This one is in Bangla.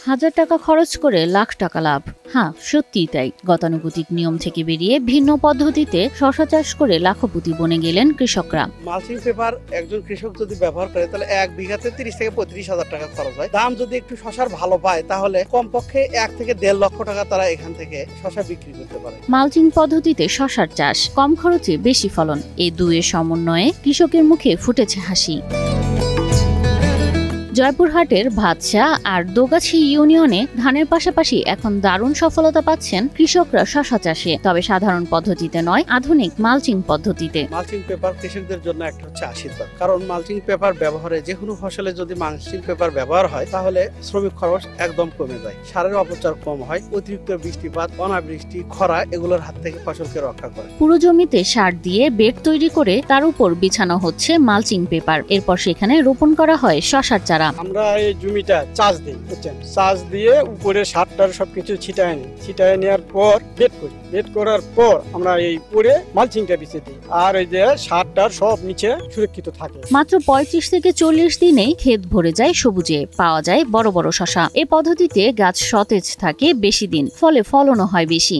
হাজার টাকা খরচ করে লাখ টাকা লাভ। হ্যাঁ, সত্যিই তাই। গতানুগতিক নিয়ম থেকে বেরিয়ে ভিন্ন পদ্ধতিতে শশা চাষ করে লাখপতি বনে গেলেন কৃষকরা। মালচিং পেপার একজন কৃষক যদি ব্যবহার করে তাহলে 1 বিঘাতে 30 থেকে 35,000 টাকা খরচ হয়। দাম যদি একটু শশার ভালো পায় তাহলে কমপক্ষে 1 থেকে 1.5 লক্ষ টাকা তারা এখান থেকে শশা বিক্রি করতে পারে। মালচিং পদ্ধতিতে শশার চাষ, কম খরচে বেশি ফলন, এই দুয়ের সমন্বয়ে কৃষকের মুখে ফুটেছে হাসি। জয়পুরহাটের ভাতশা আর দোগাছি ইউনিয়নে ধানের পাশাপাশি এখন দারুণ সফলতা পাচ্ছেন কৃষকরা শশা চাষে, তবে সাধারণ পদ্ধতিতে নয়, আধুনিক মালচিং পদ্ধতিতে। মালচিং পেপার কৃষকদের জন্য একটা হচ্ছে আশীর্বাদ, কারণ মালচিং পেপার ব্যবহারে যে কোনো ফসলে যদি মালচিং পেপার ব্যবহার হয় তাহলে শ্রমিক খরচ একদম কমে যায়, সারের অপচয় কম হয়, অতিরিক্ত বৃষ্টিপাত, অনাবৃষ্টি, খরা এগুলোর হাত থেকে ফসলকে রক্ষা করে। পুরো জমিতে সার দিয়ে বেড তৈরি করে তার উপর বিছানো হচ্ছে মালচিং পেপার, এরপর সেখানে রোপণ করা হয় শশার চারা। আমরা এই জমিটা চাষ দিই, বুঝছেন, চাষ দিয়ে উপরে সারটার সবকিছু ছিটায় নিই, ছিটায় নেওয়ার পর বেড করি, বেড করার পর আমরা এই উপরে মালচিংটা বিছিয়ে দিই, আর এই যে সারটার সব নিচে সুরক্ষিত থাকে। মাত্র 35 থেকে 40 দিনেই ক্ষেত ভরে যায় সবুজে, পাওয়া যায় বড় বড় শশা। এই পদ্ধতিতে গাছ সতেজ থাকে বেশি দিন, ফলে ফলনও হয় বেশি।